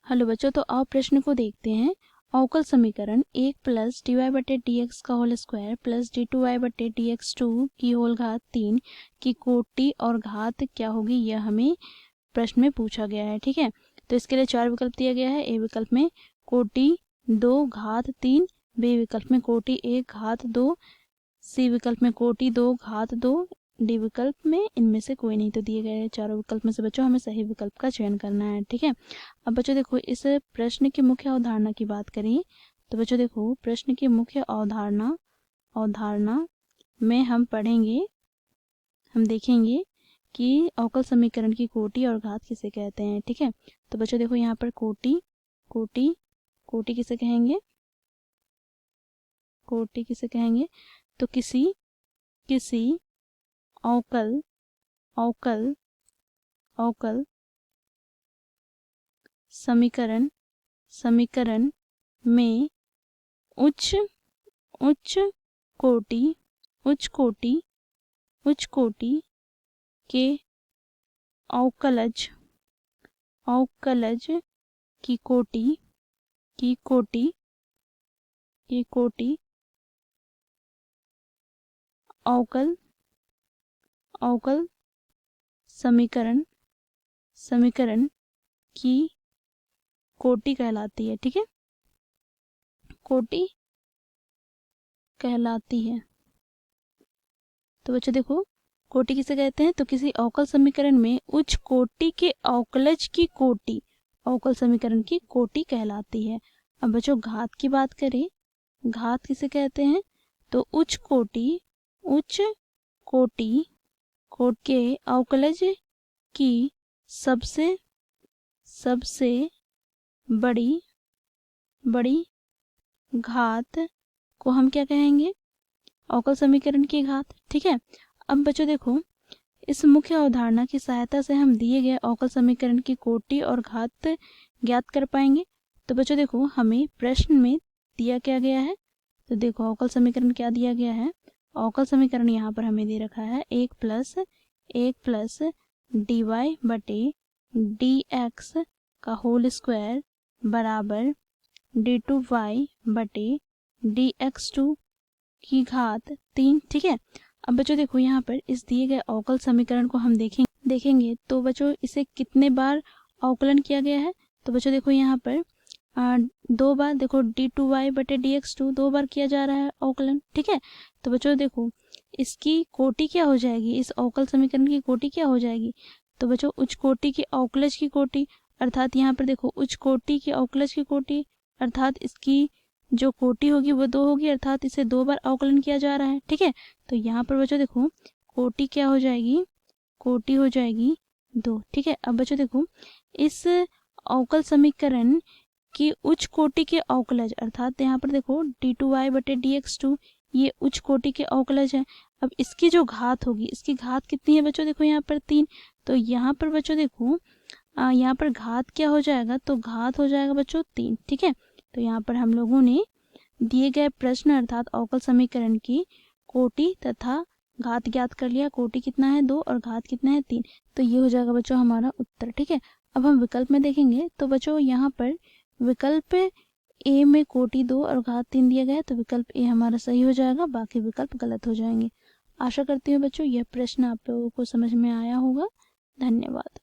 Hello बच्चों, तो आप प्रश्न को देखते हैं। अवकल समीकरण 1 प्लस डी वाई बटे डी एक्स का whole square plus D two Y बटे डी एक्स टू की होल घात 3 की कोटि और घात क्या होगी, यह हमें प्रश्न में पूछा गया है। ठीक है, तो इसके लिए 4 विकल्प दिया गया है। ए विकल्प में कोटि 2 घात 3, बी विकल्प में कोटि 1 घात 2, सी विकल्प में कोटि 2 घात 2, डी विकल्प में इनमें से कोई नहीं। तो दिए गए चारों विकल्प में से बच्चों हमें सही विकल्प का चयन करना है। ठीक है, अब बच्चों देखो, इस प्रश्न की मुख्य अवधारणा की बात करें तो बच्चों देखो, प्रश्न की मुख्य अवधारणा में हम पढ़ेंगे, हम देखेंगे कि अवकल समीकरण की कोटि और घात किसे कहते हैं। ठीक है, तो बच्चों देखो, यहाँ पर कोटि किसे कहेंगे, कोटि किसे कहेंगे, तो किसी अवकल समीकरण में उच्च कोटि के अवकलज की कोटि अवकल समीकरण की कोटि कहलाती है। ठीक है, कोटि कहलाती है। तो बच्चों देखो, कोटि किसे कहते हैं, तो किसी अवकल समीकरण में उच्च कोटि के अवकलज की कोटि अवकल समीकरण की कोटि कहलाती है। अब बच्चों घात की बात करें, घात किसे कहते हैं, तो उच्च कोटि के अवकलज की सबसे बड़ी घात को हम क्या कहेंगे, अवकल समीकरण की घात। ठीक है, अब बच्चों देखो, इस मुख्य अवधारणा की सहायता से हम दिए गए अवकल समीकरण की कोटि और घात ज्ञात कर पाएंगे। तो बच्चों देखो, हमें प्रश्न में दिया क्या गया है, तो देखो अवकल समीकरण क्या दिया गया है। अवकल समीकरण यहाँ पर हमें दे रखा है 1 प्लस डी वाई बटे डी एक्स का होल स्क्वायर बराबर डी टू वाई बटे डी एक्स टू की घात 3। ठीक है, अब बच्चों देखो, यहाँ पर इस दिए गए अवकल समीकरण को हम देखेंगे तो बच्चों इसे कितने बार अवकलन किया गया है। तो बच्चों देखो, यहाँ पर 2 बार, देखो डी टू वाई बटे डी एक्स टू 2 बार किया जा रहा है अवकलन। ठीक है, तो बच्चों देखो, इसकी कोटि क्या हो जाएगी, इस अवकल समीकरण की कोटि क्या हो जाएगी, तो बच्चों उच्च कोटि के अवकलज की कोटि, अर्थात यहाँ पर देखो उच्च कोटि के अवकलज की कोटि, अर्थात इसकी जो कोटि होगी वो 2 होगी, अर्थात इसे 2 बार अवकलन किया जा रहा है। ठीक है, तो यहाँ पर बच्चों देखो, कोटि क्या हो जाएगी, कोटि हो जाएगी 2। ठीक है, अब बच्चों देखो, इस अवकल समीकरण की उच्च कोटि के अवकलज, अर्थात यहाँ पर देखो डी टू वाई बटे डी एक्स टू, ये उच्च कोटि के अवकलज है। अब इसकी जो घात होगी, इसकी घात कितनी है बच्चों, देखो यहाँ पर 3। तो यहाँ पर बच्चों देखो, यहाँ पर घात क्या हो जाएगा, तो घात हो जाएगा बच्चों 3। ठीक है, तो यहाँ पर हम लोगों ने दिए गए प्रश्न अर्थात अवकल समीकरण की कोटि तथा घात ज्ञात कर लिया। कोटि कितना है 2 और घात कितना है 3, तो ये हो जाएगा बच्चों हमारा उत्तर। ठीक है, अब हम विकल्प में देखेंगे तो बच्चों यहाँ पर विकल्प ए में कोटि 2 और घात 3 दिया गया है, तो विकल्प ए हमारा सही हो जाएगा, बाकी विकल्प गलत हो जाएंगे। आशा करती हूँ बच्चों यह प्रश्न आप लोगों को समझ में आया होगा। धन्यवाद।